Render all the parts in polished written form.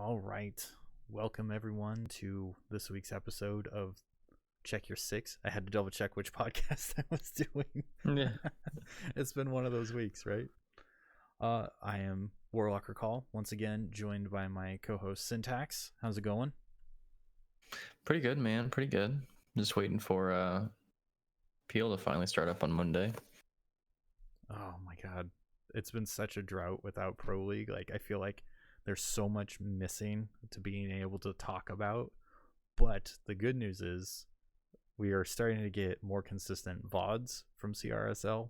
All right. Welcome everyone to this week's episode of Check Your Six. I had to double check which podcast I was doing. Yeah, It's been one of those weeks, right? I am Warlocker Call, once again joined by my co-host Syntax. How's it going? pretty good, man. Pretty good. Just waiting for Peel to finally start up on Monday. Oh my god. It's been such a drought without Pro League. Like I feel like there's so much missing to being able to talk about. But the good news is we are starting to get more consistent VODs from CRSL.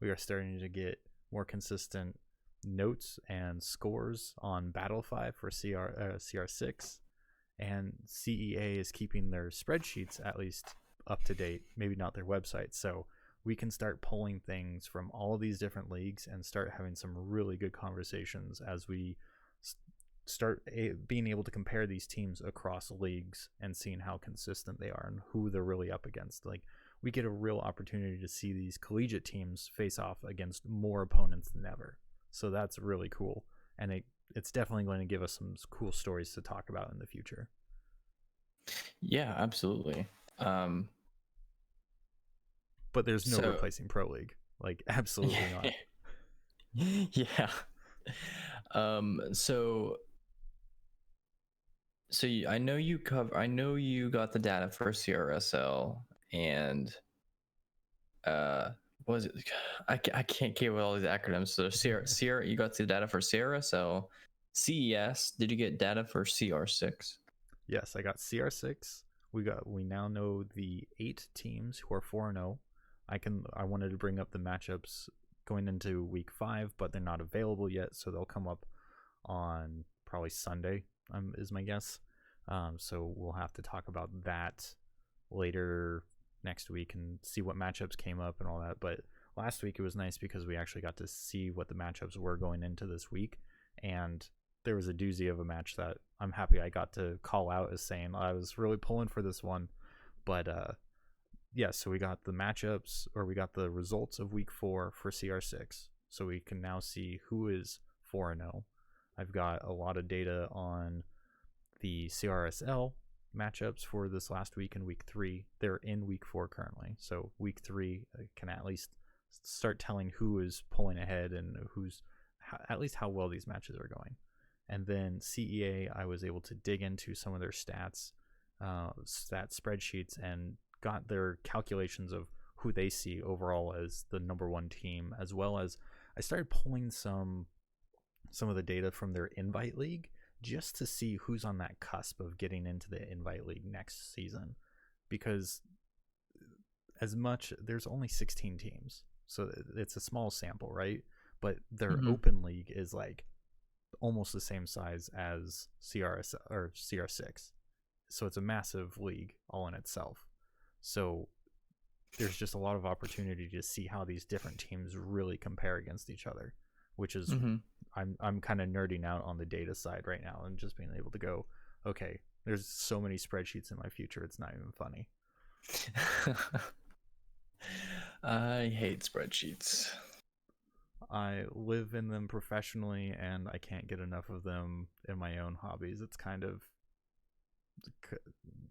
We are starting to get more consistent notes and scores on Battle5 for CR6. And CEA is keeping their spreadsheets at least up to date, maybe not their website. So we can start pulling things from all of these different leagues and start having some really good conversations as we start being able to compare these teams across leagues and seeing how consistent they are and who they're really up against. Like we get a real opportunity to see these collegiate teams face off against more opponents than ever. So that's really cool, and it's definitely going to give us some cool stories to talk about in the future. Yeah, absolutely. But there's no So replacing Pro League. Like absolutely not. yeah. Um, so I know you cover. I know you got the data for CRSL and what was it? I can't keep with all these acronyms. So you got the data for CRSL, CES. Did you get data for CR6? Yes, I got CR6. We now know the 8 teams who are 4-0. I wanted to bring up the matchups going into week 5, but they're not available yet, so they'll come up on probably Sunday, is my guess. So we'll have to talk about that later next week and see what matchups came up and all that. But last week it was nice because we actually got to see what the matchups were going into this week, and there was a doozy of a match that I'm happy I got to call out as saying I was really pulling for this one. But yeah, so we got the matchups, or we got the results of week 4 for CR6. So we can now see who is 4-0. I've got a lot of data on the CRSL matchups for this last week and week 3. They're in week 4 currently. So week 3 can at least start telling who is pulling ahead and who's at least how well these matches are going. And then CEA, I was able to dig into some of their stat spreadsheets and got their calculations of who they see overall as the number 1 team, as well as I started pulling some of the data from their invite league just to see who's on that cusp of getting into the invite league next season, because there's only 16 teams, so it's a small sample, right? But their open league is like almost the same size as CRS or CR6, so it's a massive league all in itself. So there's just a lot of opportunity to see how these different teams really compare against each other, which is I'm kind of nerding out on the data side right now and just being able to go, okay, there's so many spreadsheets in my future, it's not even funny. I hate spreadsheets. I live in them professionally and I can't get enough of them in my own hobbies. It's kind of,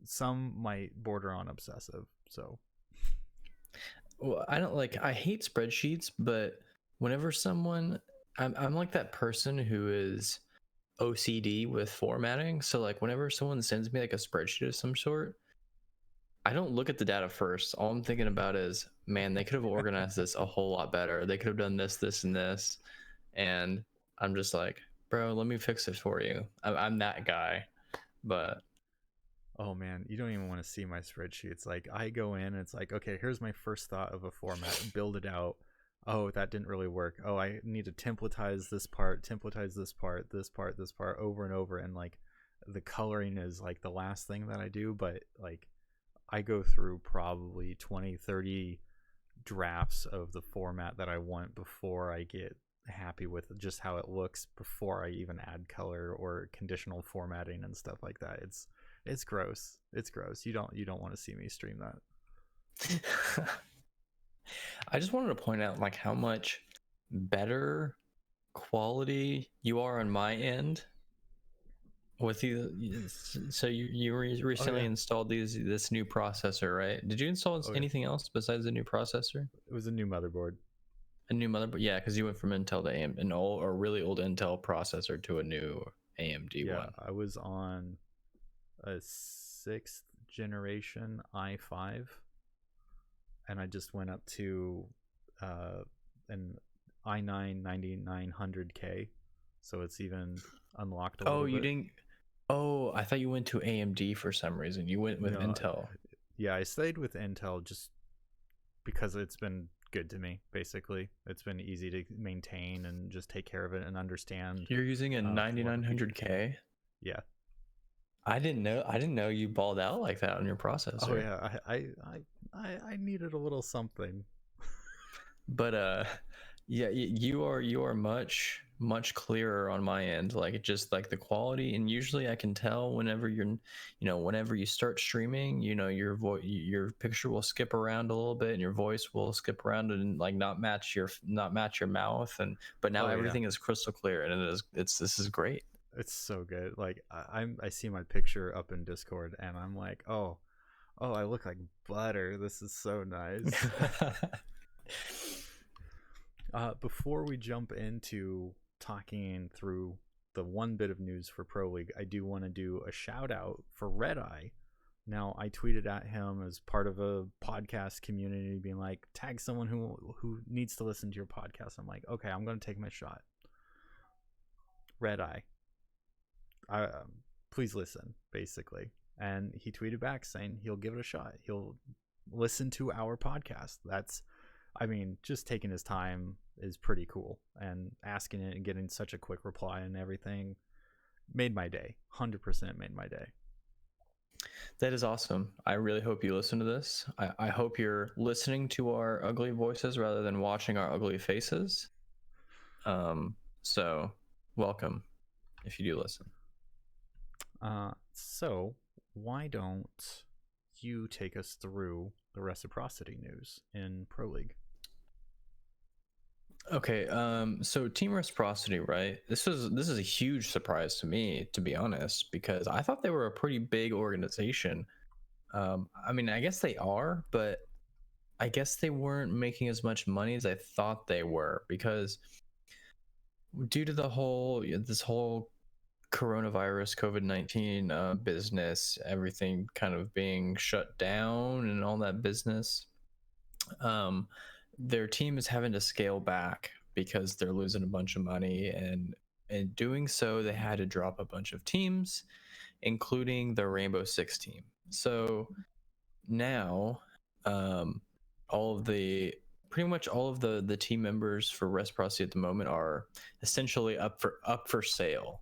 some might border on obsessive. So Well, I hate spreadsheets, but whenever I'm like that person who is OCD with formatting. So like whenever someone sends me like a spreadsheet of some sort, I don't look at the data first. All I'm thinking about is, man, they could have organized this a whole lot better. They could have done this, this, and this. And I'm just like, bro, let me fix it for you. I'm that guy. But oh man, you don't even want to see my spreadsheets. Like I go in and it's like, okay, here's my first thought of a format, build it out. Oh, that didn't really work. Oh, I need to templatize this part, this part over and over. And like the coloring is like the last thing that I do, but like I go through probably 20, 30 drafts of the format that I want before I get happy with just how it looks, before I even add color or conditional formatting and stuff like that. It's gross. It's gross. You don't want to see me stream that. I just wanted to point out like how much better quality you are on my end With you, so you Oh recently yeah. installed this new processor, right? Did you install Oh yeah. anything else besides the new processor? It was a new motherboard. A new motherboard? Yeah, because you went from Intel to AM, an old or really old Intel processor to a new AMD Yeah, one. I was on a sixth generation i5, and I just went up to uh, an i9 9900K, so it's even unlocked a Oh, little you bit. didn't. Oh, I thought you went to AMD for some reason. You went with No, Intel. yeah, I stayed with Intel just because it's been good to me. Basically, it's been easy to maintain and just take care of it and understand You're using a a lot of the features. 9900K. Yeah. I didn't know. I didn't know you balled out like that on your Oh processor. yeah. I needed a little something. But yeah, you are much clearer on my end, like just like the quality. And usually I can tell whenever whenever you start streaming, your picture will skip around a little bit and your voice will skip around and like not match your mouth. And but now Oh yeah. everything is crystal clear, and this is great. It's so good. Like I see my picture up in Discord and I'm like, oh, I look like butter. This is so nice. Before we jump into talking through the one bit of news for Pro League, I do want to do a shout out for Red Eye. Now, I tweeted at him as part of a podcast community, being like, tag someone who needs to listen to your podcast. I'm like, okay, I'm going to take my shot. Red Eye, please listen, basically. And he tweeted back saying he'll give it a shot. He'll listen to our podcast. I mean, just taking his time is pretty cool. And asking it and getting such a quick reply and everything made my day. 100% made my day. That is awesome. I really hope you listen to this. I hope you're listening to our ugly voices rather than watching our ugly faces. So welcome if you do listen. So why don't you take us through the reciprocity news in Pro League? Okay, so Team Reciprocity, right? This is a huge surprise to me, to be honest, because I thought they were a pretty big organization. I mean, I guess they are, but I guess they weren't making as much money as I thought they were, because due to this whole coronavirus COVID-19 business, everything kind of being shut down and all that business, um, their team is having to scale back because they're losing a bunch of money, and in doing so they had to drop a bunch of teams, including the Rainbow Six team. So now all of the pretty much all of the team members for Reciprocity at the moment are essentially up for sale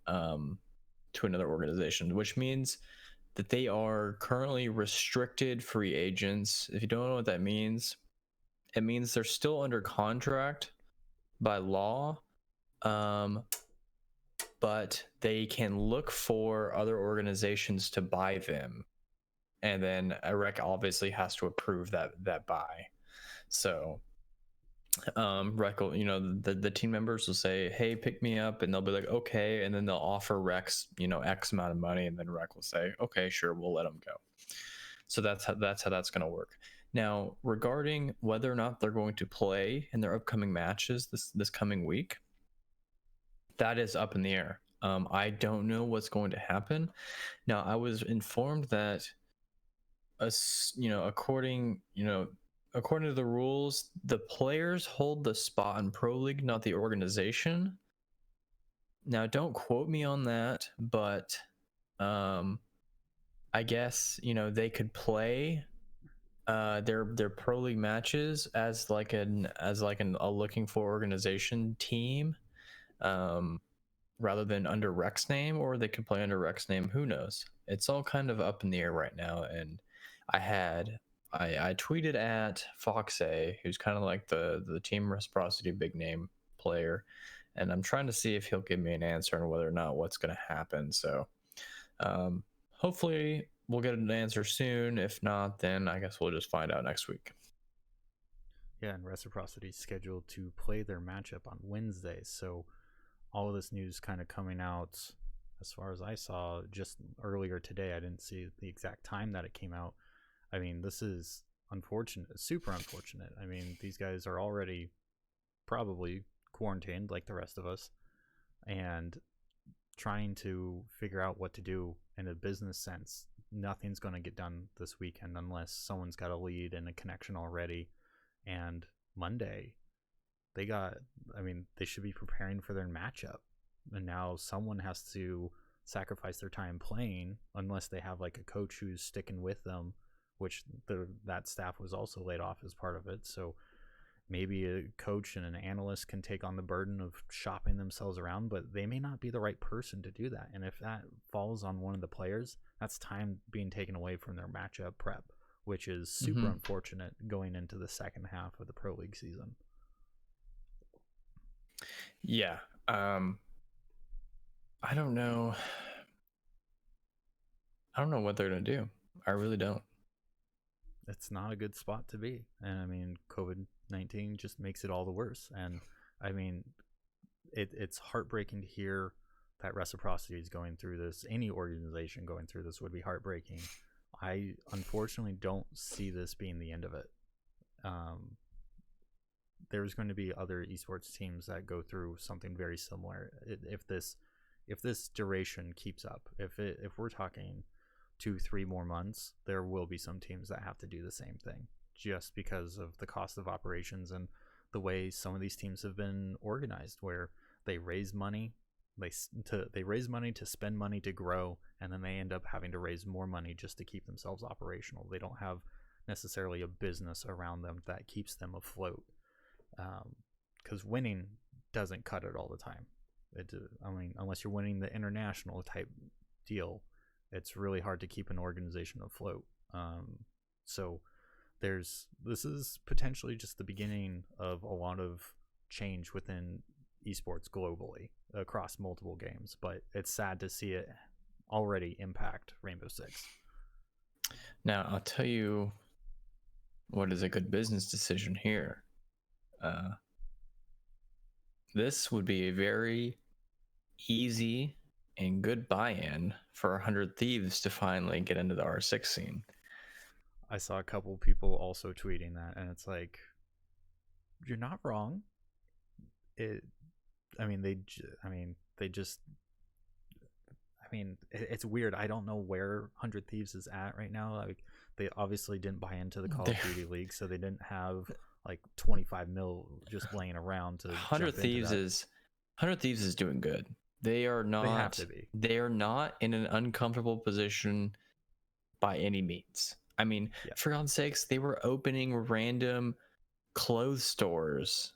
to another organization, which means that they are currently restricted free agents. If you don't know what that means, it means they're still under contract by law, but they can look for other organizations to buy them, and then Rec obviously has to approve that buy. So Rec will, the team members will say, hey, pick me up, and they'll be like, okay, and then they'll offer Rex X amount of money, and then Rec will say, okay, sure, we'll let them go. So that's how that's going to work. Now, regarding whether or not they're going to play in their upcoming matches this coming week, that is up in the air. I don't know what's going to happen. Now, I was informed that according to the rules, the players hold the spot in Pro League, not the organization. Now, don't quote me on that, but I guess they could play their Pro League matches as a looking for organization team, rather than under Rec's name, or they could play under Rec's name. Who knows? It's all kind of up in the air right now, and I tweeted at Foxay, who's kind of like the Team Reciprocity big name player, and I'm trying to see if he'll give me an answer on whether or not what's going to happen. So hopefully we'll get an answer soon. If not, then I guess we'll just find out next week. Yeah, and Reciprocity is scheduled to play their matchup on Wednesday. So all of this news kind of coming out as far as I saw just earlier today. I didn't see the exact time that it came out. I mean, this is unfortunate, super unfortunate. I mean, these guys are already probably quarantined like the rest of us, and trying to figure out what to do in a business sense. Nothing's going to get done this weekend unless someone's got a lead and a connection already. And Monday, they should be preparing for their matchup. And now someone has to sacrifice their time playing, unless they have like a coach who's sticking with them, which that staff was also laid off as part of it. So maybe a coach and an analyst can take on the burden of shopping themselves around, but they may not be the right person to do that. And if that falls on one of the players, that's time being taken away from their matchup prep, which is super unfortunate going into the second half of the Pro League season. Yeah. I don't know. I don't know what they're going to do. I really don't. It's not a good spot to be. And I mean, COVID-19 just makes it all the worse. And I mean, it's heartbreaking to hear that Reciprocity is going through this. Any organization going through this would be heartbreaking. I unfortunately don't see this being the end of it. There's going to be other esports teams that go through something very similar. If this duration keeps up, if we're talking 2-3 more months, there will be some teams that have to do the same thing, just because of the cost of operations and the way some of these teams have been organized, where they raise money, they raise money to spend money to grow, and then they end up having to raise more money just to keep themselves operational. They don't have necessarily a business around them that keeps them afloat, because winning doesn't cut it all the time. I mean, unless you're winning the international type deal, it's really hard to keep an organization afloat. So this is potentially just the beginning of a lot of change within esports globally across multiple games, but it's sad to see it already impact Rainbow Six. Now, I'll tell you what is a good business decision here. This would be a very easy and good buy-in for 100 Thieves to finally get into the R6 scene. I saw a couple people also tweeting that, and it's like, you're not wrong. It's weird. I don't know where 100 Thieves is at right now. Like, they obviously didn't buy into the Call of Duty League, so they didn't have like 25 mil just laying around to 100 Thieves is 100 Thieves is doing good. They are not. They have to be. They are not in an uncomfortable position by any means. I mean, for God's sakes, they were opening random clothes stores.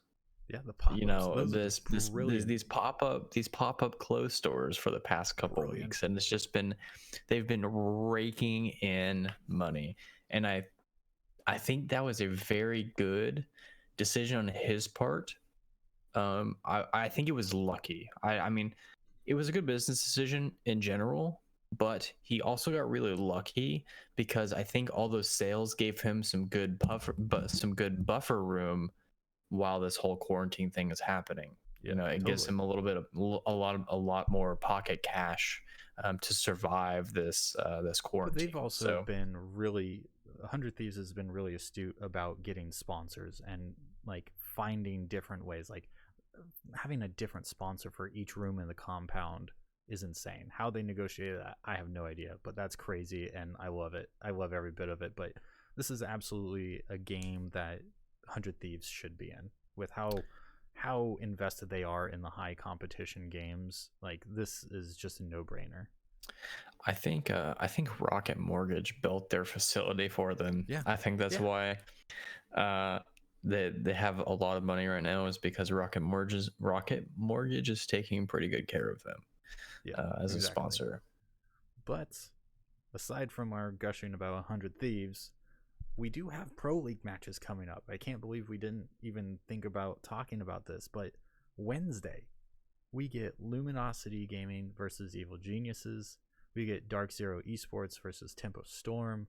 Yeah, the pop-ups. You know, these pop-up clothes stores for the past couple of weeks, and it's just been, they've been raking in money, and I think that was a very good decision on his part. I think it was lucky. I mean, it was a good business decision in general, but he also got really lucky because I think all those sales gave him some good buffer room while this whole quarantine thing is happening. Yeah, you know, it gives him a lot more pocket cash to survive this quarantine. But they've also been really, 100 Thieves has been really astute about getting sponsors and like finding different ways. Like, having a different sponsor for each room in the compound is insane. How they negotiated that, I have no idea, but that's crazy, and I love it. I love every bit of it. But this is absolutely a game that 100 Thieves should be in, with how invested they are in the high competition games. Like, this is just a no-brainer. I think Rocket Mortgage built their facility for them. Yeah, I think that's why they have a lot of money right now, is because Rocket Mortgage is taking pretty good care of them as a sponsor. But aside from our gushing about 100 Thieves, we do have Pro League matches coming up. I can't believe we didn't even think about talking about this, but Wednesday we get Luminosity Gaming versus Evil Geniuses. We get Dark Zero Esports versus Tempo Storm.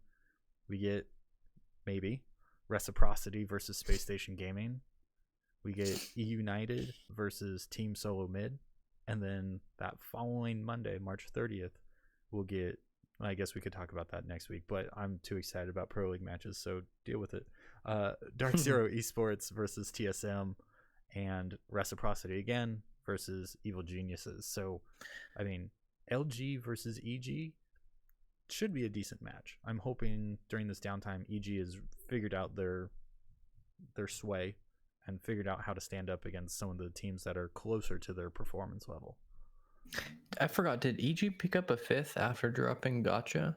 We get maybe Reciprocity versus Space Station Gaming. We get E United versus Team Solo Mid. And then that following Monday, March 30th, we'll get. I guess we could talk about that next week, but I'm too excited about Pro League matches, so deal with it. Dark Zero Esports versus TSM, and Reciprocity again versus Evil Geniuses. So, I mean, LG versus EG should be a decent match. I'm hoping during this downtime, EG has figured out their sway and figured out how to stand up against some of the teams that are closer to their performance level. I forgot, did EG pick up a 5th after dropping Gotcha?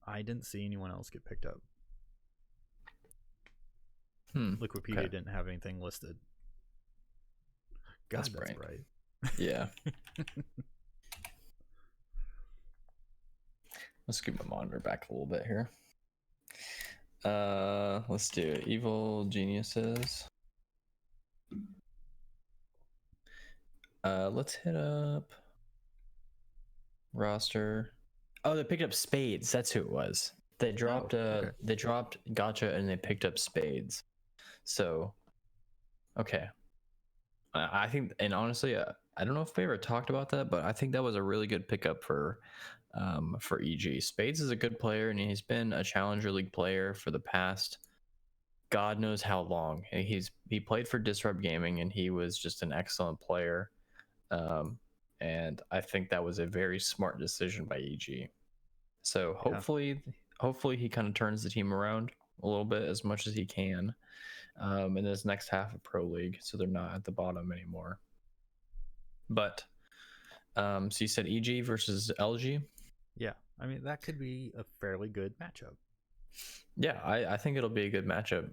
I didn't see anyone else get picked up. Liquipedia Okay. didn't have anything listed. God, that's bright. Yeah. Let's scoot my monitor back a little bit here. Let's do it. Evil Geniuses. Let's hit up roster. Oh, they picked up Spades. That's who it was. They dropped they dropped Gotcha and they picked up Spades. So, okay. I think, and honestly, I don't know if we ever talked about that, but I think that was a really good pickup for EG. Spades is a good player, and he's been a Challenger League player for the past God knows how long. He played for Disrupt Gaming, and he was just an excellent player. And I think that was a very smart decision by EG. So hopefully he kind of turns the team around a little bit as much as he can in this next half of Pro League, so they're not at the bottom anymore. But so you said EG versus LG? Yeah, I mean, that could be a fairly good matchup. Yeah, I think it'll be a good matchup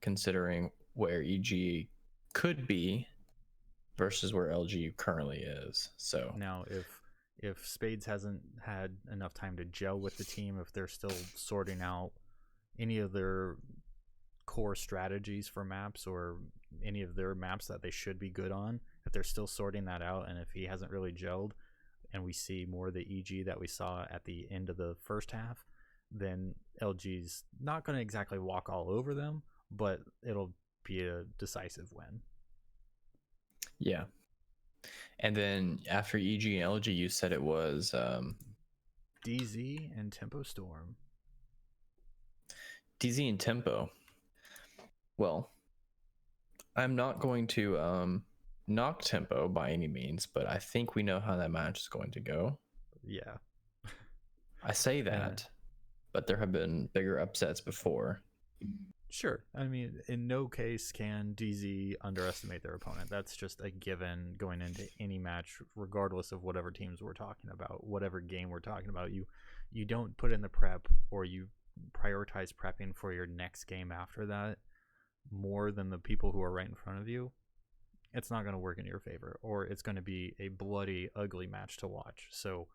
considering where EG could be versus where LG currently is. So now if Spades hasn't had enough time to gel with the team, if they're still sorting out any of their core strategies for maps or any of their maps that they should be good on, if they're still sorting that out, and if he hasn't really gelled and we see more of the EG that we saw at the end of the first half, then LG's not going to exactly walk all over them, but it'll be a decisive win. Yeah. And then after EG and LG, you said it was DZ and Tempo Storm. DZ and Tempo. Well, I'm not going to knock Tempo by any means, but I think we know how that match is going to go. Yeah. I say that, but there have been bigger upsets before. Sure. I mean, in no case can DZ underestimate their opponent. That's just a given going into any match, regardless of whatever teams we're talking about, whatever game we're talking about. You don't put in the prep, or you prioritize prepping for your next game after that more than the people who are right in front of you. It's not going to work in your favor, or it's going to be a bloody, ugly match to watch. So,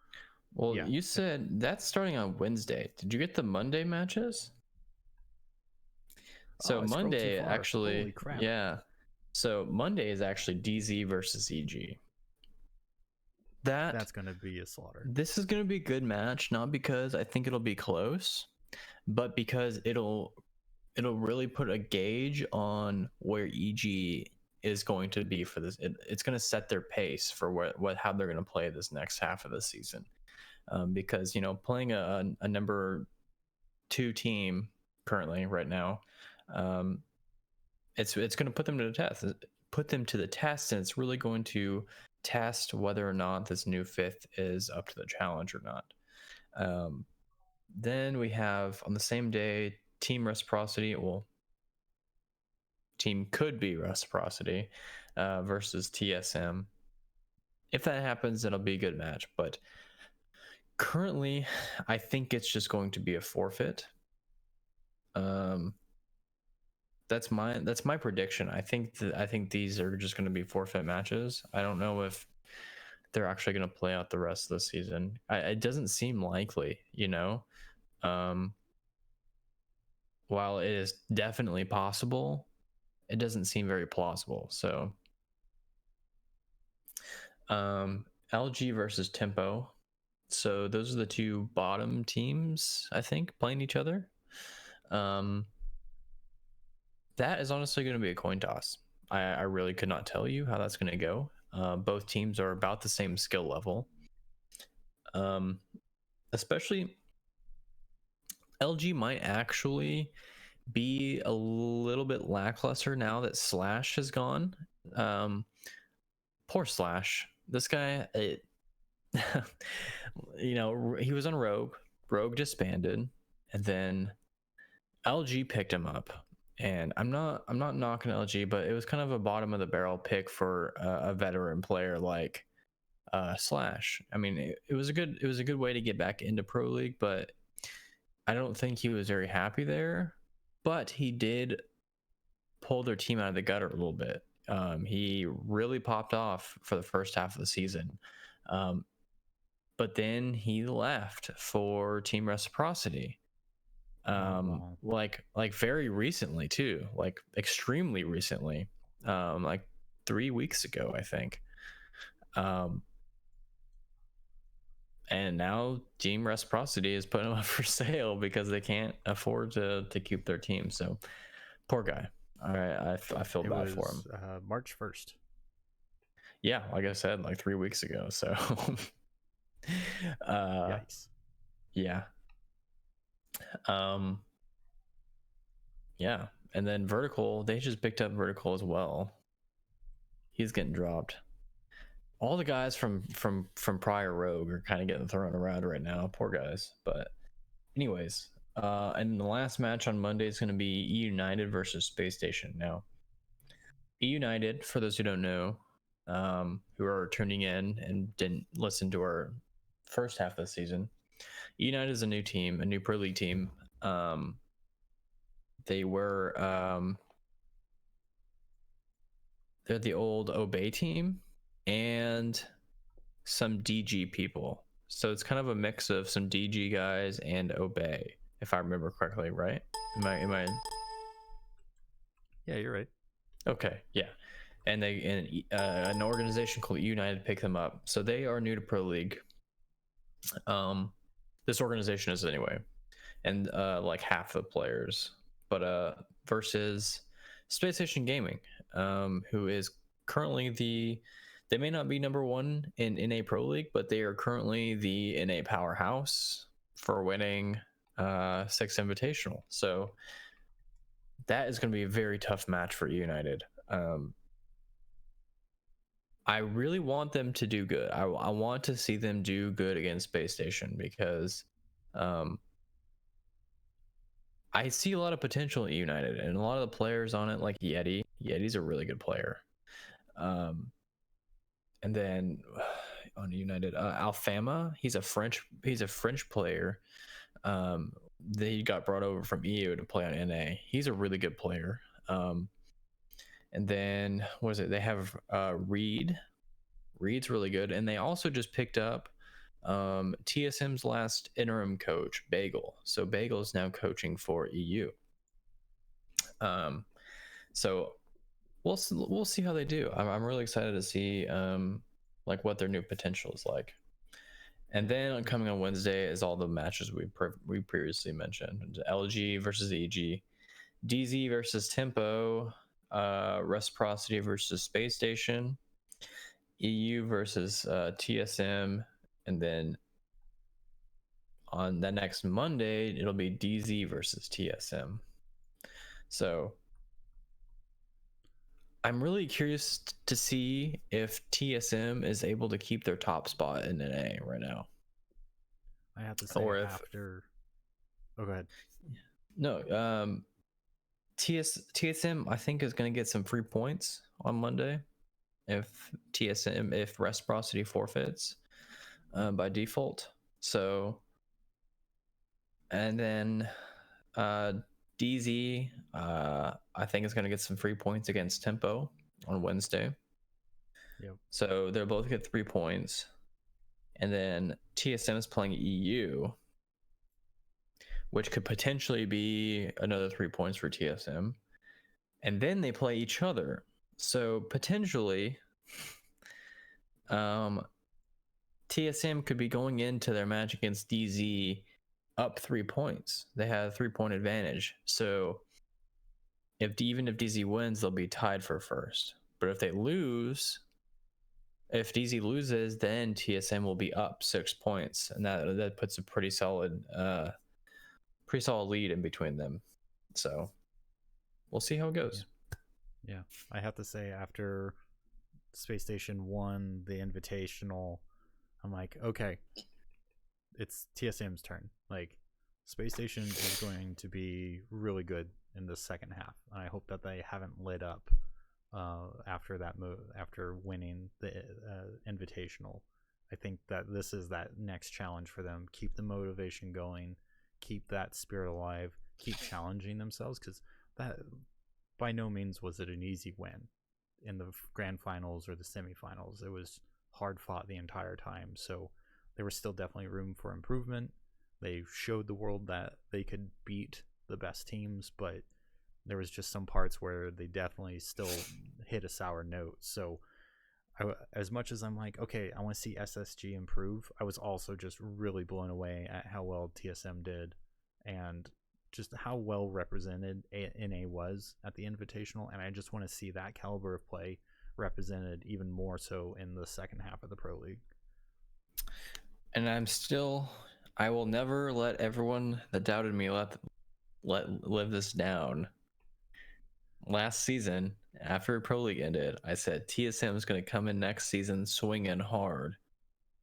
well, yeah. You said that's starting on Wednesday. Did you get the Monday matches? So Monday actually, holy crap. Yeah. So Monday is actually DZ versus EG. That's going to be a slaughter. This is going to be a good match, not because I think it'll be close, but because it'll really put a gauge on where EG is going to be for this. It's going to set their pace for how they're going to play this next half of the season. Because, you know, playing a number 2 team currently right now, it's going to put them to the test, and it's really going to test whether or not this new 5th is up to the challenge or not. Then we have on the same day Team Reciprocity. Well, team could be Reciprocity versus TSM. If that happens, it'll be a good match, but currently I think it's just going to be a forfeit. That's my prediction. I think these are just going to be forfeit matches. I don't know if they're actually going to play out the rest of the season. It doesn't seem likely, you know. While it is definitely possible, it doesn't seem very plausible. So, LG versus Tempo. So those are the 2 bottom teams, I think, playing each other. That is honestly going to be a coin toss. I really could not tell you how that's going to go. Both teams are about the same skill level. Especially LG might actually be a little bit lackluster now that Slash has gone. Poor Slash. This guy, he was on Rogue. Rogue disbanded, and then LG picked him up. And I'm not knocking LG, but it was kind of a bottom of the barrel pick for a veteran player like Slash. I mean, it was a good way to get back into Pro League, but I don't think he was very happy there. But he did pull their team out of the gutter a little bit. He really popped off for the first half of the season. But then he left for Team Reciprocity. Wow. Like very recently too, like extremely recently, like 3 weeks ago, I think. And now Team Reciprocity is putting him up for sale because they can't afford to keep their team. So poor guy. All right, I feel bad for him. March 1st. Yeah, like I said, like 3 weeks ago. So Yikes. Yeah. Yeah, and then Vertical, they just picked up Vertical as well. He's getting dropped. All the guys from prior Rogue are kind of getting thrown around right now. Poor guys. But anyways, and the last match on Monday is going to be E United versus Space Station. Now, E United, for those who don't know, who are tuning in and didn't listen to our first half of the season, E United is a new team, a new Pro League team. They were they're the old Obey team and some DG people. So it's kind of a mix of some DG guys and Obey, if I remember correctly, right? Am I Yeah, you're right. Okay, yeah. And an organization called United picked them up. So they are new to Pro League. This organization is anyway. And like half the players. But versus Space Station Gaming, who is currently they may not be number one in NA Pro League, but they are currently the NA powerhouse for winning 6 Invitational. So that is going to be a very tough match for United. I really want them to do good. I want to see them do good against Space Station because I see a lot of potential at United, and a lot of the players on it, like Yeti. Yeti's a really good player. And then on United, Alfama, he's a French player. They got brought over from EU to play on NA. He's a really good player. And then what is it? They have Reed. Reed's really good, and they also just picked up TSM's last interim coach, Bagel. So Bagel is now coaching for EU. So we'll see how they do. I'm really excited to see like what their new potential is like. And then coming on Wednesday is all the matches we previously mentioned: LG versus EG, DZ versus Tempo, Reciprocity versus Space Station, EU versus TSM, and then on the next Monday it'll be DZ versus TSM. So I'm really curious to see if TSM is able to keep their top spot in NA right now. I have to say, or if after. Oh, go ahead. No, TSM I think is going to get some free points on Monday if Reciprocity forfeits by default. So, and then DZ I think is going to get some free points against Tempo on Wednesday. Yep. So they'll both get 3 points. And then TSM is playing EU, which could potentially be another 3 points for TSM. And then they play each other. So potentially TSM could be going into their match against DZ up 3 points. They have a 3-point advantage. So even if DZ wins, they'll be tied for first. But if they lose, If DZ loses, then TSM will be up 6 points, and that puts a pretty solid lead in between them. So we'll see how it goes. Yeah, I have to say, after Space Station won the Invitational, I'm like, okay, it's TSM's turn. Like, Space Station is going to be really good in the second half, and I hope that they haven't lit up after that move, after winning the Invitational. I think that this is that next challenge for them. Keep the motivation going, keep that spirit alive, keep challenging themselves, because that by no means was it an easy win in the grand finals or the semifinals. It was hard fought the entire time, so there was still definitely room for improvement. They showed the world that they could beat the best teams, but there was just some parts where they definitely still hit a sour note. So as much as I'm like, okay, I want to see SSG improve, I was also just really blown away at how well TSM did and just how well represented NA was at the Invitational. And I just want to see that caliber of play represented even more so in the second half of the Pro League. And I will never let everyone that doubted me live this down. Last season, after Pro League ended, I said TSM is going to come in next season swinging hard.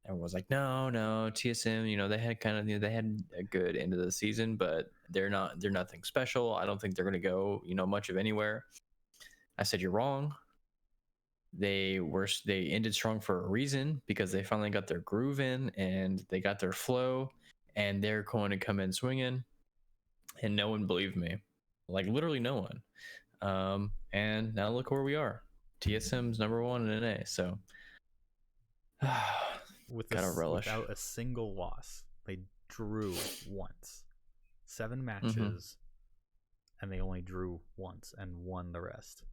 Everyone was like, no, TSM, they had a good end of the season, but they're nothing special. I don't think they're going to go, much of anywhere. I said, you're wrong. They ended strong for a reason, because they finally got their groove in and they got their flow, and they're going to come in swinging. And no one believed me, like literally no one. And now look where we are. TSM's number 1 in NA. So without a single loss, they drew once, 7 matches, and they only drew once and won the rest.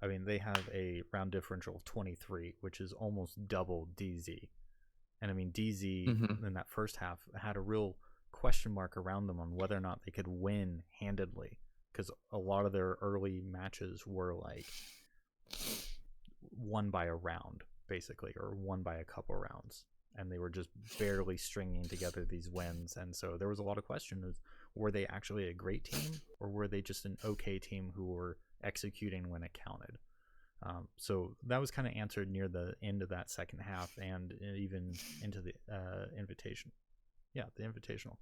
They have a round differential of 23, which is almost double DZ. And DZ in that first half had a real question mark around them on whether or not they could win handedly, because a lot of their early matches were like won by a round, basically, or won by a couple rounds, and they were just barely stringing together these wins. And so there was a lot of questions: were they actually a great team, or were they just an okay team who were executing when it counted? So that was kind of answered near the end of that second half, and even into the Invitational.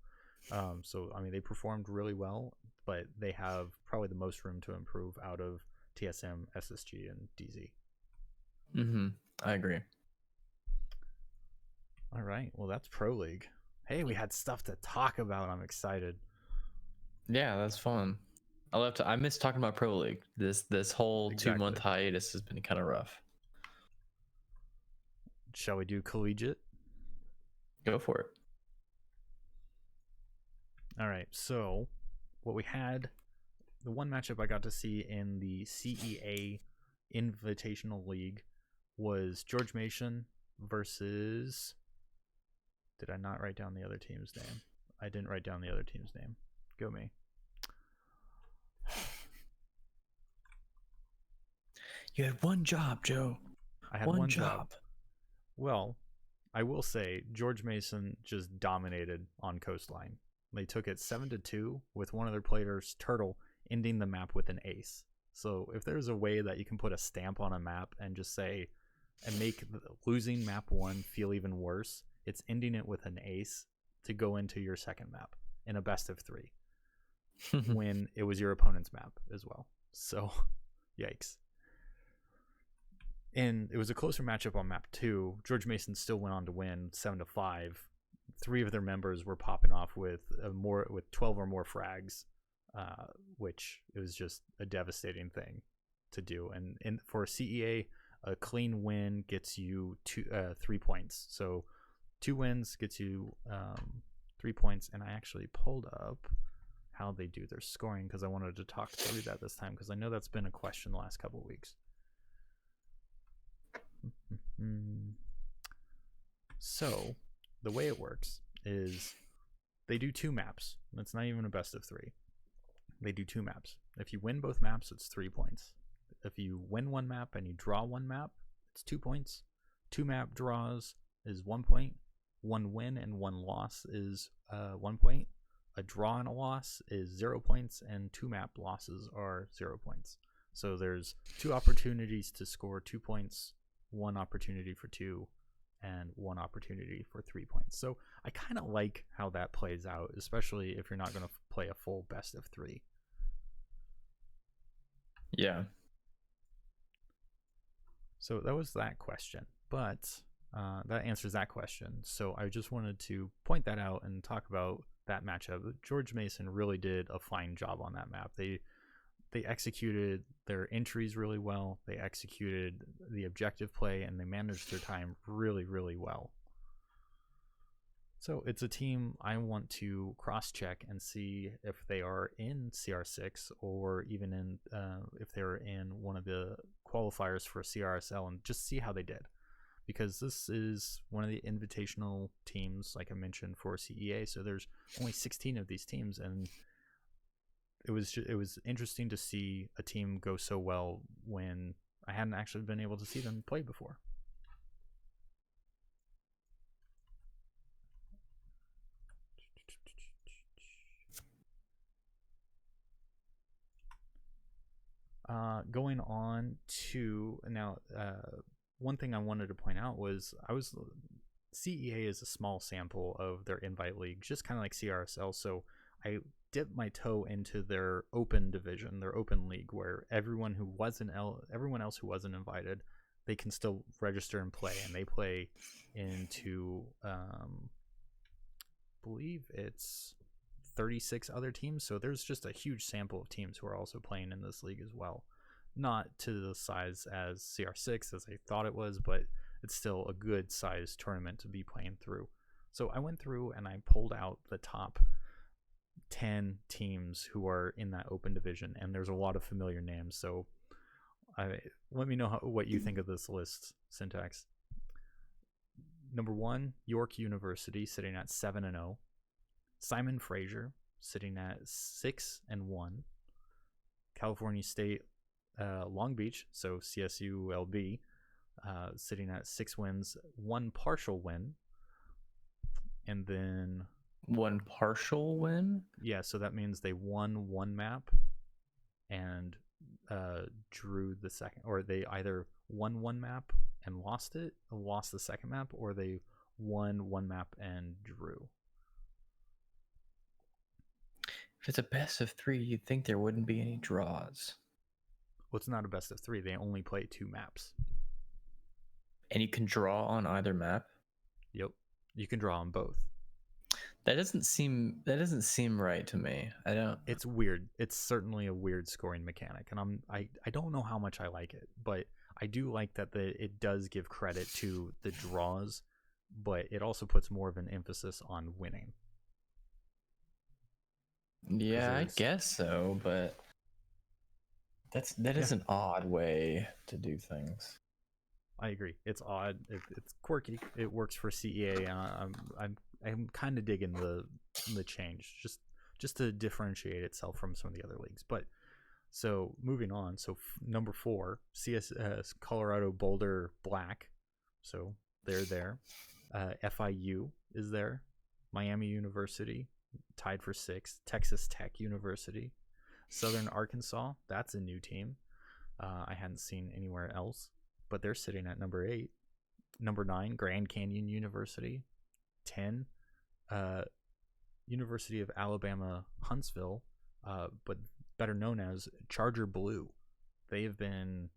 So they performed really well, but they have probably the most room to improve out of TSM, SSG, and DZ. I agree. All right, well, that's Pro League. Hey, we had stuff to talk about. I'm excited. Yeah, that's fun. I miss talking about Pro League. This whole 2-month hiatus has been kind of rough. Shall we do collegiate? Go for it. All right, so what we had, the one matchup I got to see in the CEA Invitational League was George Mason versus... Did I not write down the other team's name? I didn't write down the other team's name. Go me. You had one job, Joe. I had one job. Well, I will say George Mason just dominated on Coastline. They took it 7-2 with one of their players, Turtle, ending the map with an ace. So if there's a way that you can put a stamp on a map and just say, and make losing map 1 feel even worse, it's ending it with an ace to go into your second map in a best of 3 when it was your opponent's map as well. So, yikes. And it was a closer matchup on map 2. George Mason still went on to win 7-5. 3 of their members were popping off with 12 or more frags, which was just a devastating thing to do. And for CEA, a clean win gets you 3 points. So 2 wins gets you 3 points. And I actually pulled up how they do their scoring because I wanted to talk through that this time, because I know that's been a question the last couple of weeks. So the way it works is they do 2 maps. It's not even a best of 3. They do 2 maps. If you win both maps, it's 3 points. If you win one map and you draw one map, it's 2 points. 2 map draws is 1 point. 1 win and 1 loss is 1 point. A draw and a loss is 0 points, and 2 map losses are 0 points. So there's 2 opportunities to score 2 points, 1 opportunity for 2, and 1 opportunity for 3 points. So I kind of like how that plays out, especially if you're not going to play a full best of 3. Yeah. So that was that question, but that answers that question. So I just wanted to point that out and talk about that matchup. George Mason really did a fine job on that map. They executed their entries really well. They executed the objective play, and they managed their time really, really well. So it's a team I want to cross-check and see if they are in CR6 or even in if they're in one of the qualifiers for CRSL, and just see how they did. Because this is one of the invitational teams, like I mentioned, for CEA. So there's only 16 of these teams, and it was interesting to see a team go so well when I hadn't actually been able to see them play before. Going on to now, one thing I wanted to point out was CEA is a small sample of their invite league, just kind of like CRSL. So I dipped my toe into their open division, their open league, where everyone else who wasn't invited, they can still register and play, and they play into believe it's 36 other teams. So there's just a huge sample of teams who are also playing in this league as well. Not to the size as CR6 as I thought it was, but it's still a good size tournament to be playing through. So I went through and I pulled out the top 10 teams who are in that open division, and there's a lot of familiar names. So let me know what you think of this list, Syntax. Number 1, York University, sitting at 7-0. Simon Fraser, sitting at 6-1. California State Long Beach, so CSULB, sitting at 6 wins, 1 partial win. And then 1 partial win? Yeah, so that means they won 1 map and drew the second, or they either won 1 map and lost the second map, or they won 1 map and drew. If it's a best of 3, you'd think there wouldn't be any draws. Well, it's not a best of 3. They only play 2 maps. And you can draw on either map? Yep. You can draw on both. That doesn't seem right to me. I don't. It's weird. It's certainly a weird scoring mechanic, and I don't know how much I like it, but I do like that it does give credit to the draws, but it also puts more of an emphasis on winning. Yeah, I guess so, but that is an odd way to do things. I agree. It's odd. It's quirky. It works for CEA. I'm kind of digging the change, just to differentiate itself from some of the other leagues. But so moving on. So number 4, Colorado Boulder Black. So they're there. FIU is there. Miami University, tied for 6th. Texas Tech University. Southern Arkansas, that's a new team. I hadn't seen anywhere else, but they're sitting at number 8. Number 9, Grand Canyon University. 10, University of Alabama Huntsville, but better known as Charger Blue. They have been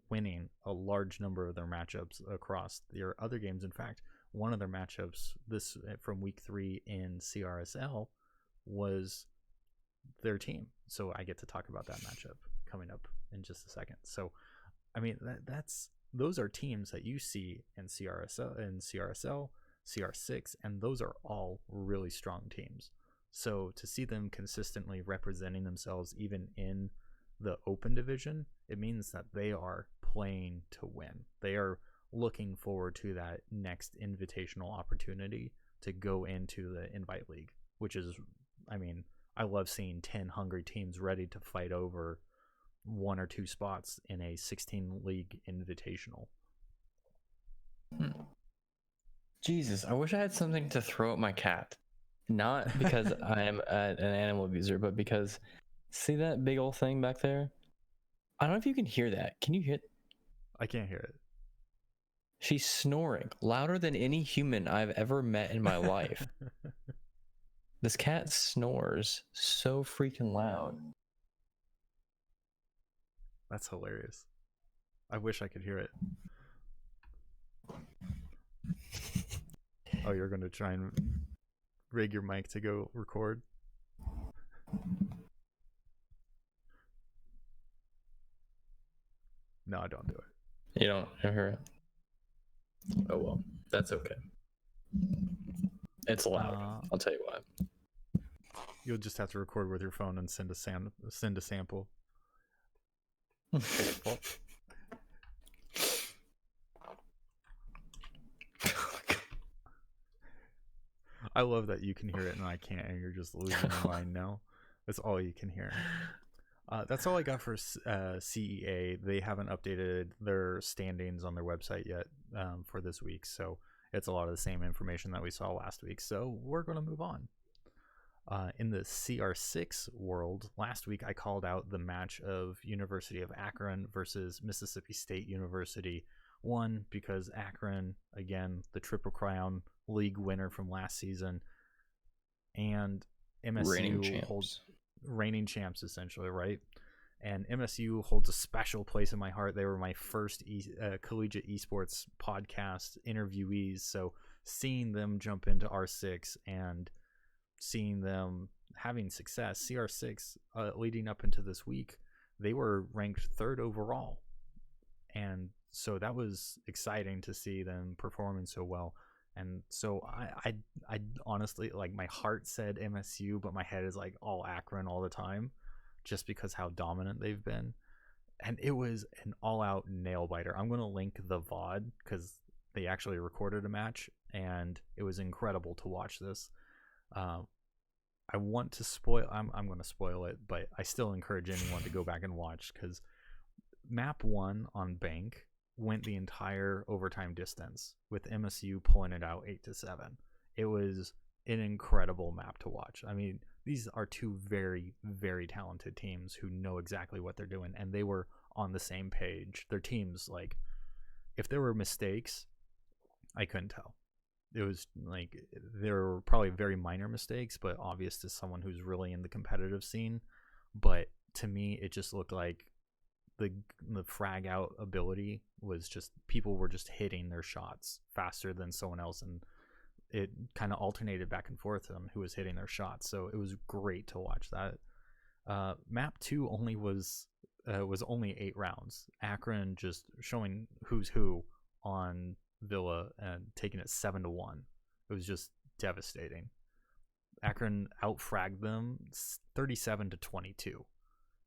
winning a large number of their matchups across their other games. In fact, one of their matchups from week 3 in CRSL was their team. So I get to talk about that matchup coming up in just a second. So, I mean, those are teams that you see in CRSL, CR6, and those are all really strong teams. So to see them consistently representing themselves even in the open division, it means that they are playing to win. They are looking forward to that next invitational opportunity to go into the Invite League, which is, I mean, I love seeing 10 hungry teams ready to fight over 1 or 2 spots in a 16 league invitational. Jesus, I wish I had something to throw at my cat. Not because I am an animal abuser, but because see that big old thing back there? I don't know if you can hear that. Can you hear it? I can't hear it. She's snoring louder than any human I've ever met in my life. This cat snores so freaking loud. That's hilarious. I wish I could hear it. Oh, you're going to try and rig your mic to go record? No, don't do it. You don't hear it? Oh well, that's okay. It's loud. I'll tell you why. You'll just have to record with your phone and send a sample. I love that you can hear it and I can't, and you're just losing your mind now. That's all you can hear. That's all I got for CEA. They haven't updated their standings on their website yet for this week, so it's a lot of the same information that we saw last week. So we're going to move on. In the CR6 world, last week I called out the match of University of Akron versus Mississippi State University. One, because Akron, again, the Triple Crown league winner from last season, and MSU holds reigning champs essentially, right? And MSU holds a special place in my heart. They were my first collegiate esports podcast interviewees, so seeing them jump into R6 and seeing them having success, CR6 leading up into this week, they were ranked 3rd overall, and so that was exciting to see them performing so well. And so I honestly, like, my heart said MSU, but my head is like all Akron all the time, just because how dominant they've been. And it was an all-out nail biter. I'm going to link the VOD because they actually recorded a match, and it was incredible to watch this. I want to spoil. I'm going to spoil it, but I still encourage anyone to go back and watch, because map 1 on Bank went the entire overtime distance with MSU pulling it out 8-7. It was an incredible map to watch. I mean, these are two very, very talented teams who know exactly what they're doing, and they were on the same page. Their teams, like, if there were mistakes, I couldn't tell. It was like there were probably very minor mistakes, but obvious to someone who's really in the competitive scene. But to me, it just looked like the frag out ability was just, people were just hitting their shots faster than someone else, and it kind of alternated back and forth on who was hitting their shots. So it was great to watch that. Map 2 only was only 8 rounds. Akron just showing who's who on Villa and taking it 7-1. It was just devastating. Akron outfragged them 37-22.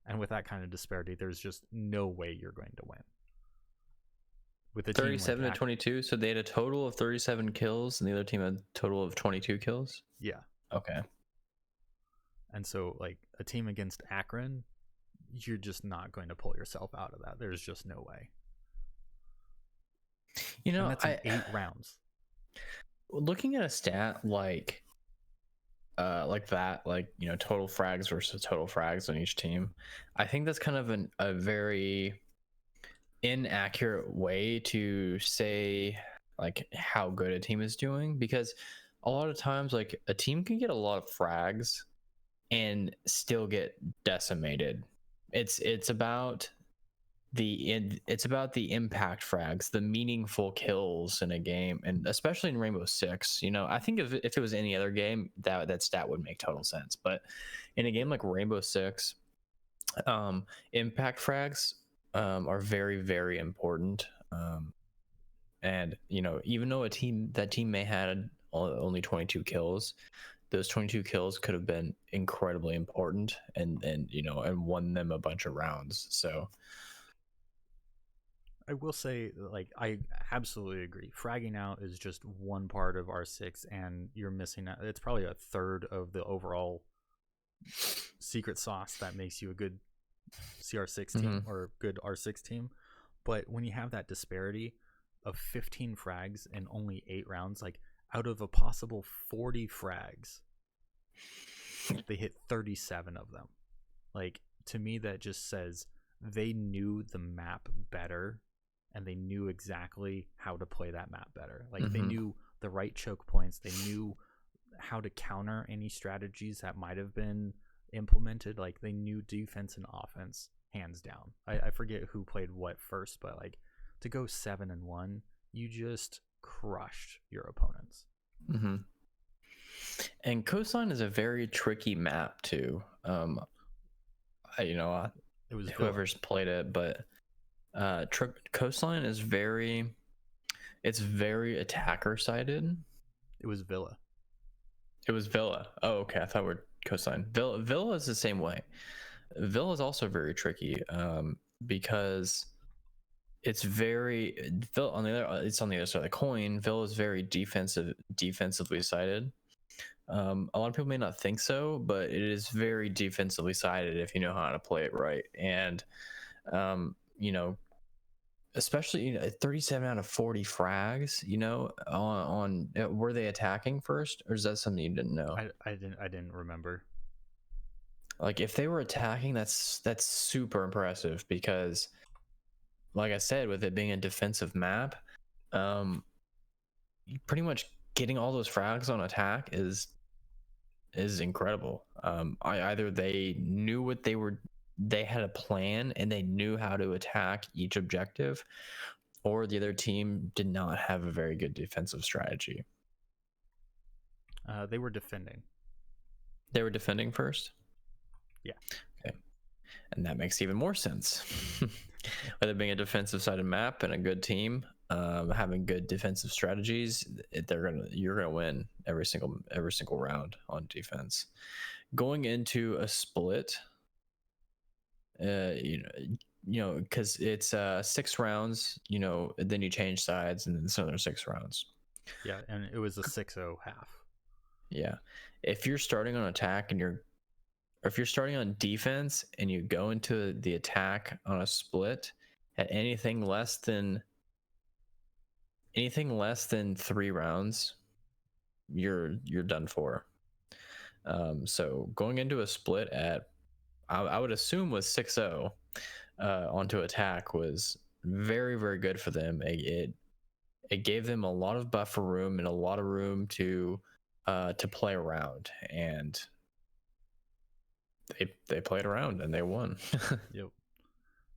And with that kind of disparity, there's just no way you're going to win. With 37-22, so they had a total of 37 kills, and the other team had a total of 22 kills? Yeah. Okay. And so, like, a team against Akron, you're just not going to pull yourself out of that. There's just no way. You know, and that's in 8 rounds. Looking at a stat like that, like, you know, total frags versus total frags on each team, I think that's kind of a very inaccurate way to say like how good a team is doing, because a lot of times, like, a team can get a lot of frags and still get decimated. It's about the impact frags, the meaningful kills in a game, and especially in Rainbow Six. You know, I think if it was any other game, that stat would make total sense, but in a game like Rainbow Six, impact frags are very, very important. And, you know, even though that team may had only 22 kills, those 22 kills could have been incredibly important and you know, and won them a bunch of rounds. So I will say, like, I absolutely agree. Fragging out is just one part of R6, and you're missing out. It's probably a third of the overall secret sauce that makes you a good CR6 team or good R6 team. But when you have that disparity, of 15 frags in only 8 rounds. Like, out of a possible 40 frags, they hit 37 of them. Like, to me, that just says they knew the map better, and they knew exactly how to play that map better. Like, they knew the right choke points. They knew how to counter any strategies that might have been implemented. Like, they knew defense and offense hands down. I forget who played what first, but like, to go 7-1, you just crushed your opponents. Mm-hmm. And Coastline is a very tricky map too. It was whoever's played it, but Coastline is very attacker sided. It was Villa. It was Villa. Oh, okay. I thought we were Coastline. Villa is the same way. Villa is also very tricky because it's on the other side of the coin. Villa is very defensively sided. A lot of people may not think so, but it is very defensively sided if you know how to play it right. And especially 37 out of 40 frags, on were they attacking first, or is that something you didn't know? I didn't remember. Like, if they were attacking, that's super impressive, because like I said, with it being a defensive map, pretty much getting all those frags on attack is incredible. Either they knew what they had a plan and they knew how to attack each objective, or the other team did not have a very good defensive strategy. They were defending. They were defending first? Yeah. Okay. And that makes even more sense. With it being a defensive sided map and a good team, having good defensive strategies, you're gonna win every single round on defense. Going into a split, because it's 6 rounds, then you change sides, and then it's another 6 rounds. Yeah, and it was a 6-0 half. Yeah, if you're starting on attack if you're starting on defense and you go into the attack on a split at anything less than 3 rounds, you're done for. So going into a split at, I would assume, was 6-0 onto attack was very, very good for them. It gave them a lot of buffer room and a lot of room to play around, and they played around and they won. Yep.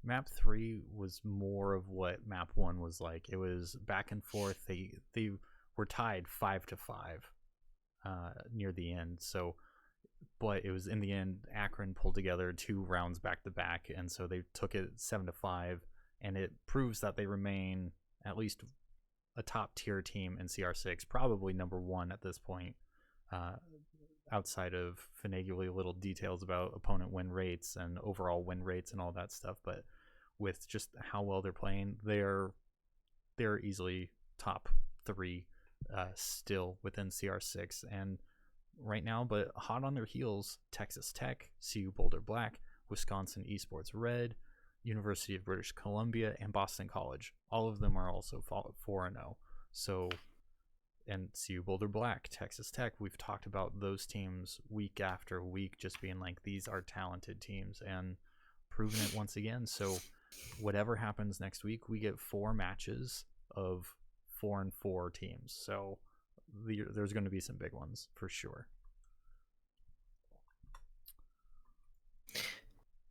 Map 3 was more of what Map 1 was like. It was back and forth. They were tied 5-5 near the end. So, but it was in the end, Akron pulled together 2 rounds back to back, and so they took it 7-5, and it proves that they remain at least a top tier team in CR6, probably number 1 at this point, outside of finagly little details about opponent win rates and overall win rates and all that stuff. But with just how well they're playing, they're easily top 3 still within CR6 and right now. But hot on their heels, Texas Tech, CU Boulder Black, Wisconsin Esports Red, University of British Columbia, and Boston College. All of them are also 4-0. So, and CU Boulder Black, Texas Tech, we've talked about those teams week after week just being like, these are talented teams, and proven it once again. So whatever happens next week, we get 4 matches of 4-4 teams. So there's going to be some big ones for sure.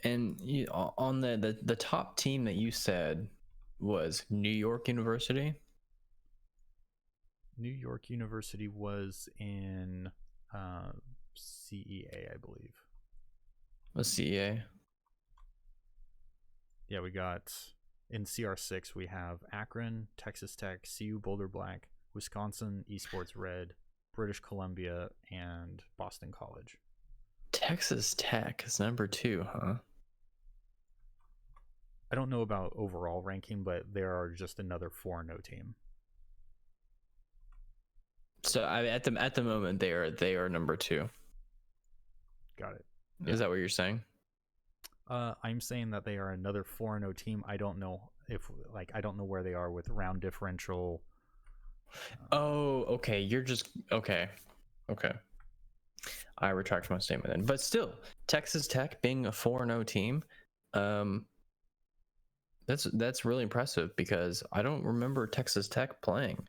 And on the top team that you said was New York University. New York University was in CEA, I believe. Was CEA? Yeah, we got in CR6 we have Akron, Texas Tech, CU Boulder Black, Wisconsin Esports Red, British Columbia, and Boston College. Texas Tech is number 2, huh? I don't know about overall ranking, but they are just another 4-0 team. So at the moment they are number 2. Got it. Is that what you're saying? I'm saying that they are another 4-0 team. I don't know if like I don't know where they are with round differential. Oh, okay. You're just okay. Okay. I retract my statement then. But still, Texas Tech being a 4-0 team, that's really impressive because I don't remember Texas Tech playing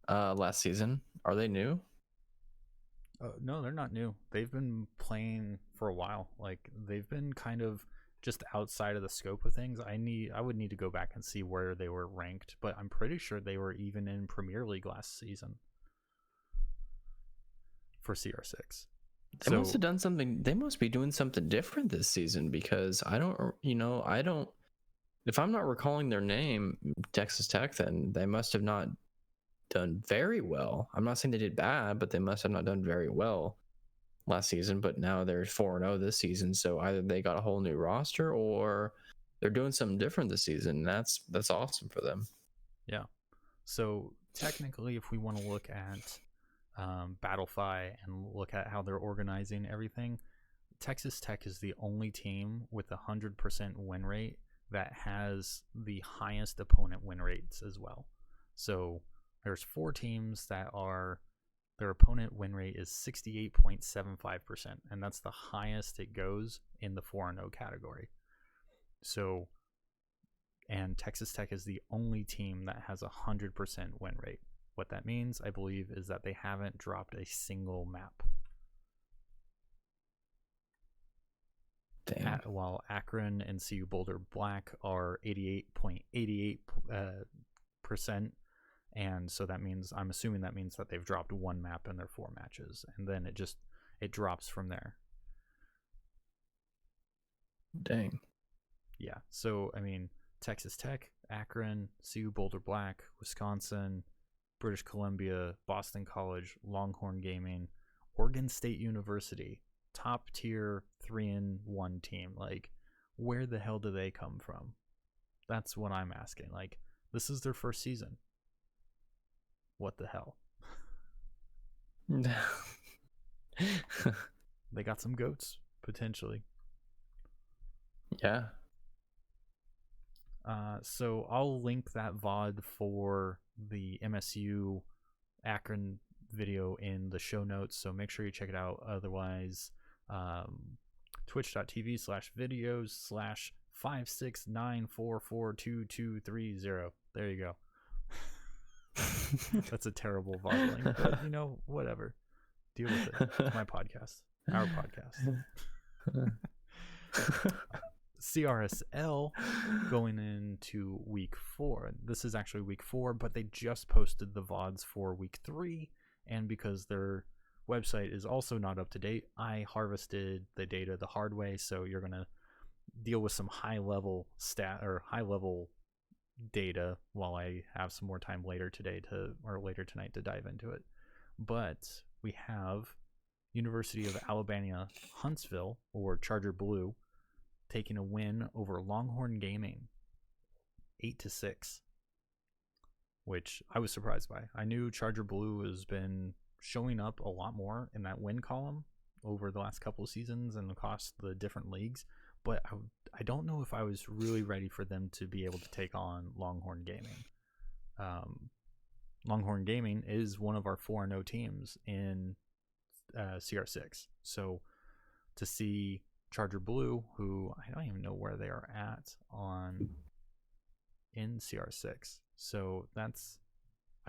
last season. Are they new? No, they're not new. They've been playing for a while. Like they've been kind of just outside of the scope of things. I would need to go back and see where they were ranked, but I'm pretty sure they were even in Premier League last season for CR6. They must have done something. They must be doing something different this season because I don't. If I'm not recalling their name, Texas Tech, then they must have not done very well. I'm not saying they did bad, but they must have not done very well last season. But now they're 4-0 this season, so either they got a whole new roster or they're doing something different this season. That's awesome for them. Yeah. So technically, if we want to look at Battlefy and look at how they're organizing everything, Texas Tech is the only team with 100% win rate that has the highest opponent win rates as well. So there's 4 teams that are their opponent win rate is 68.75%, and that's the highest it goes in the 4-0 category. So, and Texas Tech is the only team that has 100% win rate. What that means, I believe, is that they haven't dropped a single map. While Akron and CU Boulder Black are 88.88%, and so that means, I'm assuming that means that they've dropped 1 map in their 4 matches, and then it drops from there. Dang. Yeah, so I mean, Texas Tech, Akron, CU Boulder Black, Wisconsin, British Columbia, Boston College, Longhorn Gaming, Oregon State University, top tier 3-1 team. Like, where the hell do they come from? That's what I'm asking. Like, this is their first season. What the hell? They got some goats, potentially. Yeah. So I'll link that VOD for the MSU Akron video in the show notes, so make sure you check it out. Otherwise, twitch.tv/videos/569442230. There you go. That's a terrible VOD link, but whatever. Deal with it. It's my podcast. Our podcast. CRSL going into week 4. This is actually week 4, but they just posted the VODs for week 3, and because their website is also not up to date, I harvested the data the hard way, so you're going to deal with some high level data while I have some more time later tonight to dive into it. But we have University of Alabama Huntsville, or Charger Blue, taking a win over Longhorn Gaming 8-6, which I was surprised by. I knew Charger Blue has been showing up a lot more in that win column over the last couple of seasons and across the different leagues, but I don't know if I was really ready for them to be able to take on Longhorn Gaming. Longhorn Gaming is one of our 4-0 teams in CR6, so to see Charger Blue, who I don't even know where they are at in CR6, so I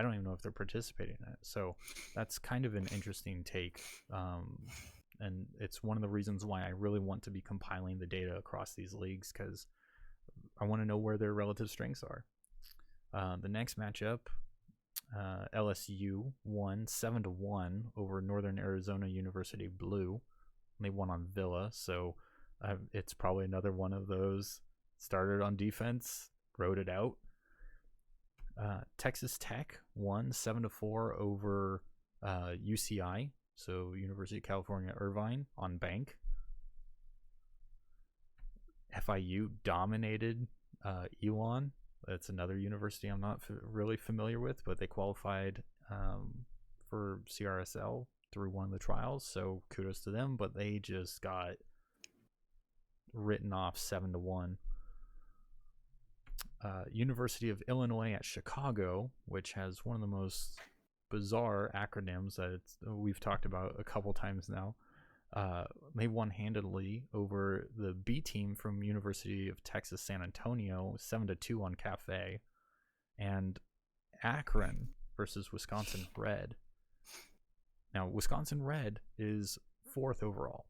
don't even know if they're participating in it. So that's kind of an interesting take, and it's one of the reasons why I really want to be compiling the data across these leagues, because I want to know where their relative strengths are. The next matchup, LSU won 7-1 over Northern Arizona University Blue. They won on Villa, so it's probably another one of those started on defense, rode it out. Texas Tech won 7-4 over UCI, so University of California Irvine, on Bank. FIU dominated Elon. That's another university I'm not really familiar with, but they qualified for CRSL through one of the trials, so kudos to them, but they just got written off 7-1. University of Illinois at Chicago, which has one of the most bizarre acronyms that we've talked about a couple times now. They won handedly over the B team from University of Texas San Antonio, 7-2 on Cafe, and Akron versus Wisconsin Red. Now, Wisconsin Red is 4th overall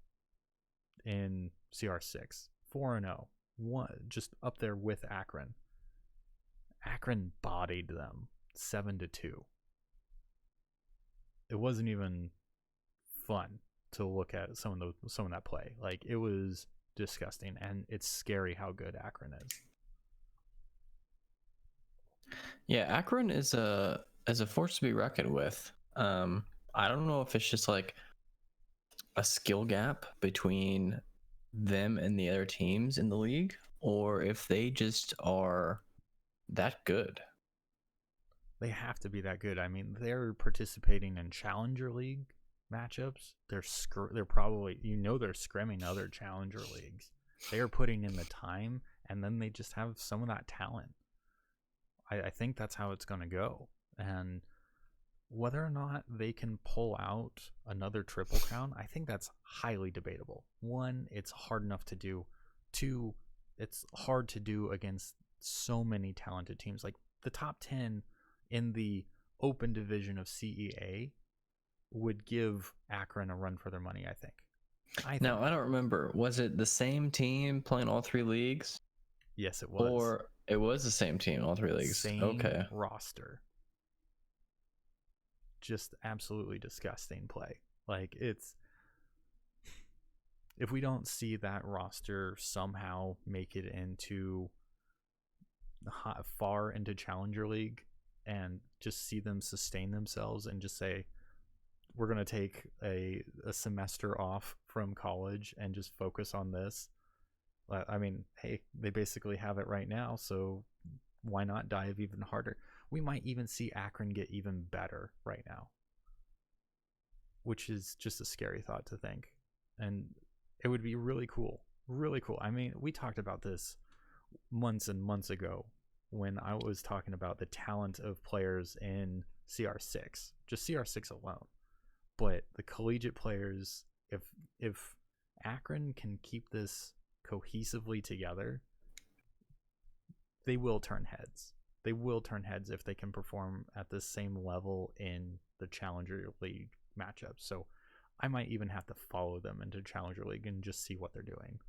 in CR6, 4-0, just up there with Akron. Akron bodied them 7-2. It wasn't even fun to look at some of that play. Like, it was disgusting, and it's scary how good Akron is. Yeah, Akron is a force to be reckoned with. I don't know if it's just like a skill gap between them and the other teams in the league, or if they just are that good. They have to be that good. I mean, they're participating in Challenger League matchups. They're probably, they're scrimming other Challenger Leagues. They are putting in the time, and then they just have some of that talent. I think that's how it's going to go. And whether or not they can pull out another Triple Crown, I think that's highly debatable. 1, it's hard enough to do. 2, it's hard to do against so many talented teams. Like, the top 10 in the open division of CEA would give Akron a run for their money, I think. Now, I don't remember. Was it the same team playing all 3 leagues? Yes, it was. Or it was the same team, all 3 leagues. Same roster. Just absolutely disgusting play. Like, if we don't see that roster somehow make it into far into Challenger League and just see them sustain themselves and just say, we're going to take a semester off from college and just focus on this. I mean, hey, they basically have it right now, so why not dive even harder? We might even see Akron get even better right now, which is just a scary thought to think. And it would be really cool. Really cool. I mean, we talked about this months and months ago when I was talking about the talent of players in CR6, just CR6 alone. But the collegiate players, if Akron can keep this cohesively together, they will turn heads. They will turn heads if they can perform at the same level in the Challenger League matchups. So I might even have to follow them into Challenger League and just see what they're doing.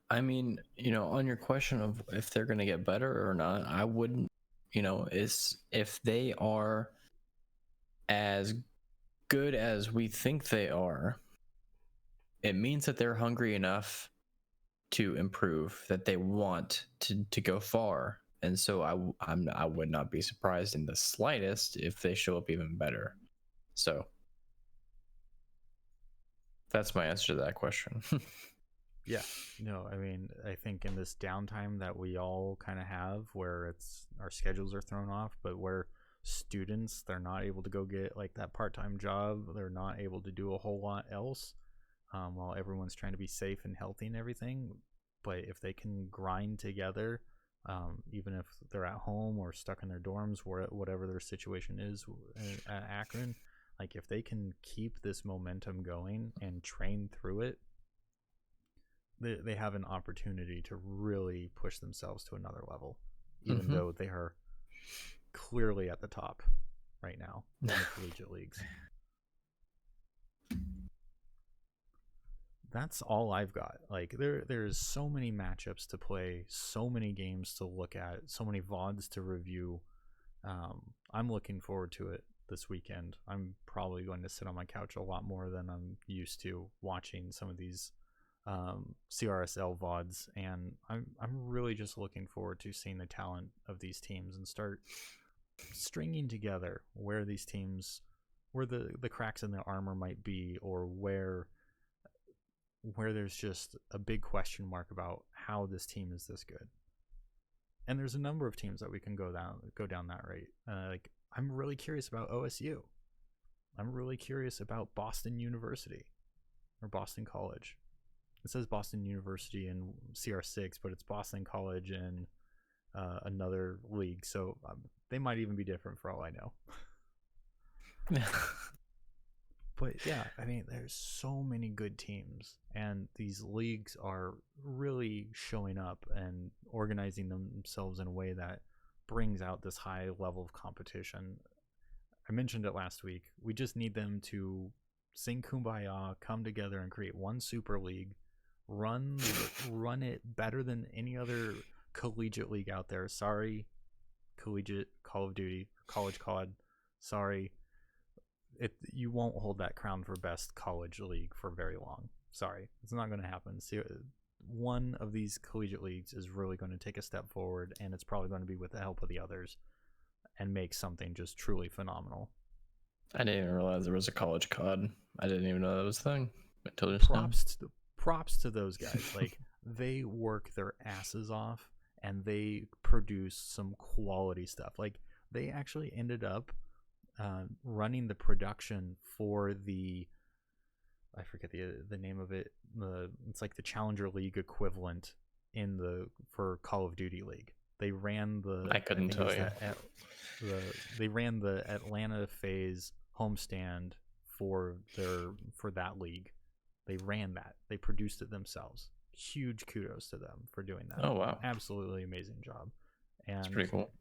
I mean, on your question of if they're going to get better or not, I wouldn't, is if they are as good as we think they are, it means that they're hungry enough to improve, that they want to go far. And so I would not be surprised in the slightest if they show up even better. So that's my answer to that question. Yeah, no, I mean, I think in this downtime that we all kind of have, where our schedules are thrown off, but where students, they're not able to go get like that part-time job, they're not able to do a whole lot else, while everyone's trying to be safe and healthy and everything. But if they can grind together, even if they're at home or stuck in their dorms, whatever their situation is at Akron, like, if they can keep this momentum going and train through it, they have an opportunity to really push themselves to another level, even though they are clearly at the top right now in the collegiate leagues. That's all I've got. Like, there's so many matchups to play, so many games to look at, so many VODs to review. I'm looking forward to it this weekend. I'm probably going to sit on my couch a lot more than I'm used to watching some of these CRSL VODs, and I'm really just looking forward to seeing the talent of these teams and start stringing together where these teams, where the cracks in the armor might be, or where there's just a big question mark about how this team is this good. And there's a number of teams that we can go down that rate. Like, I'm really curious about OSU. I'm really curious about Boston University or Boston College. It says Boston University in CR6, but it's Boston College in another league, so they might even be different for all I know. But yeah, I mean, there's so many good teams, and these leagues are really showing up and organizing themselves in a way that brings out this high level of competition. I mentioned it last week. We just need them to sing kumbaya, come together, and create one super league, run it better than any other collegiate league out there. Sorry, collegiate Call of Duty, college COD. Sorry, you won't hold that crown for best college league for very long. Sorry, it's not going to happen. See, one of these collegiate leagues is really going to take a step forward, and it's probably going to be with the help of the others and make something just truly phenomenal. I didn't even realize there was a college COD. I didn't even know that was a thing until just now. Props to those guys. Like, they work their asses off and they produce some quality stuff. Like, they actually ended up running the production for the, I forget the name of it. It's like the Challenger League equivalent for Call of Duty League. They ran I couldn't tell you. They ran the Atlanta FaZe homestand for that league. They ran that. They produced it themselves. Huge kudos to them for doing that. Oh wow, absolutely amazing job. And it's pretty cool.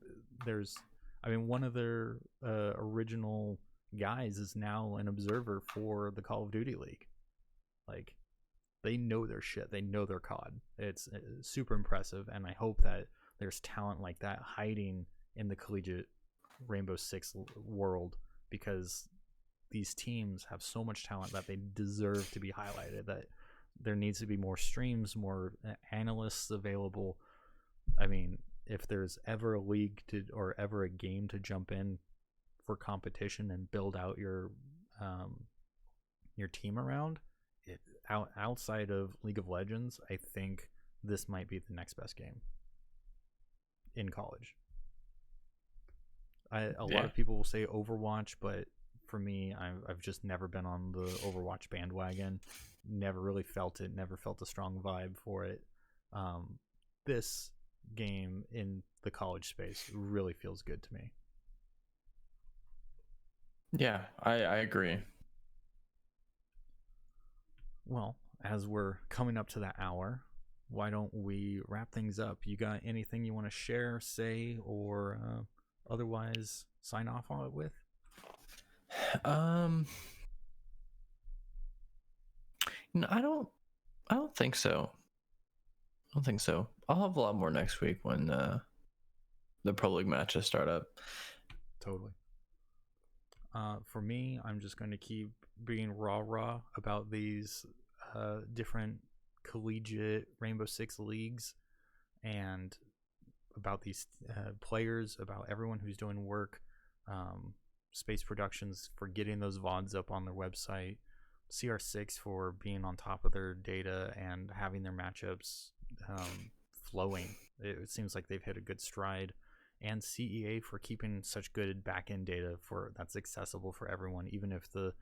One of their original guys is now an observer for the Call of Duty League. Like, they know their shit. They know their COD. It's super impressive, and I hope that there's talent like that hiding in the collegiate Rainbow Six world, because these teams have so much talent that they deserve to be highlighted. That there needs to be more streams, more analysts available. I mean, if there's ever a league or ever a game to jump in for competition and build out your team around it, outside of League of Legends, I think this might be the next best game in college. A lot of people will say Overwatch, but for me, I've just never been on the Overwatch bandwagon. Never really felt it. Never felt a strong vibe for it. This game in the college space really feels good to me. Yeah, I agree. Well, as we're coming up to that hour, why don't we wrap things up? You got anything you want to share, say, or otherwise sign off on it with? No, I don't think so. I'll have a lot more next week when the Pro League matches start up. Totally. For me, I'm just going to keep being raw about these different collegiate Rainbow Six leagues, and about these players, about everyone who's doing work, Space Productions for getting those VODs up on their website, CR6 for being on top of their data and having their matchups flowing. It seems like they've hit a good stride, and CEA for keeping such good back-end data that's accessible for everyone, even if the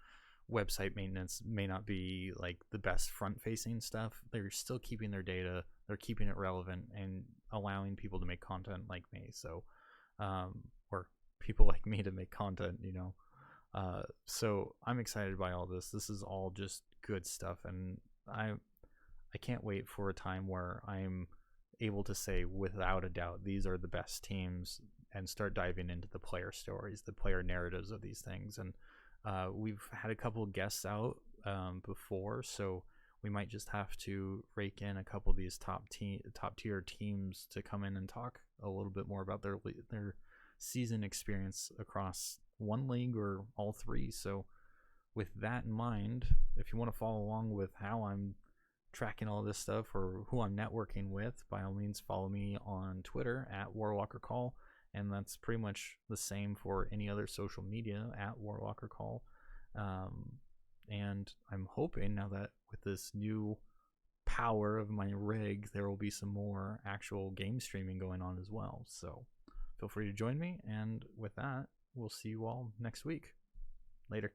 website maintenance may not be like the best front-facing stuff. They're still keeping their data, they're keeping it relevant and allowing people to make content like me, or people like me to make content, so I'm excited by all this. This is all just good stuff, and I can't wait for a time where I'm able to say without a doubt these are the best teams, and start diving into the player stories, the player narratives of these things. And we've had a couple of guests out before, so we might just have to rake in a couple of these top tier teams to come in and talk a little bit more about their season experience across one league or all three. So with that in mind, if you want to follow along with how I'm tracking all this stuff or who I'm networking with, by all means follow me on Twitter at WarwalkerCall, and that's pretty much the same for any other social media at WarwalkerCall. And I'm hoping now that with this new power of my rig, there will be some more actual game streaming going on as well. So feel free to join me, and with that, we'll see you all next week. Later.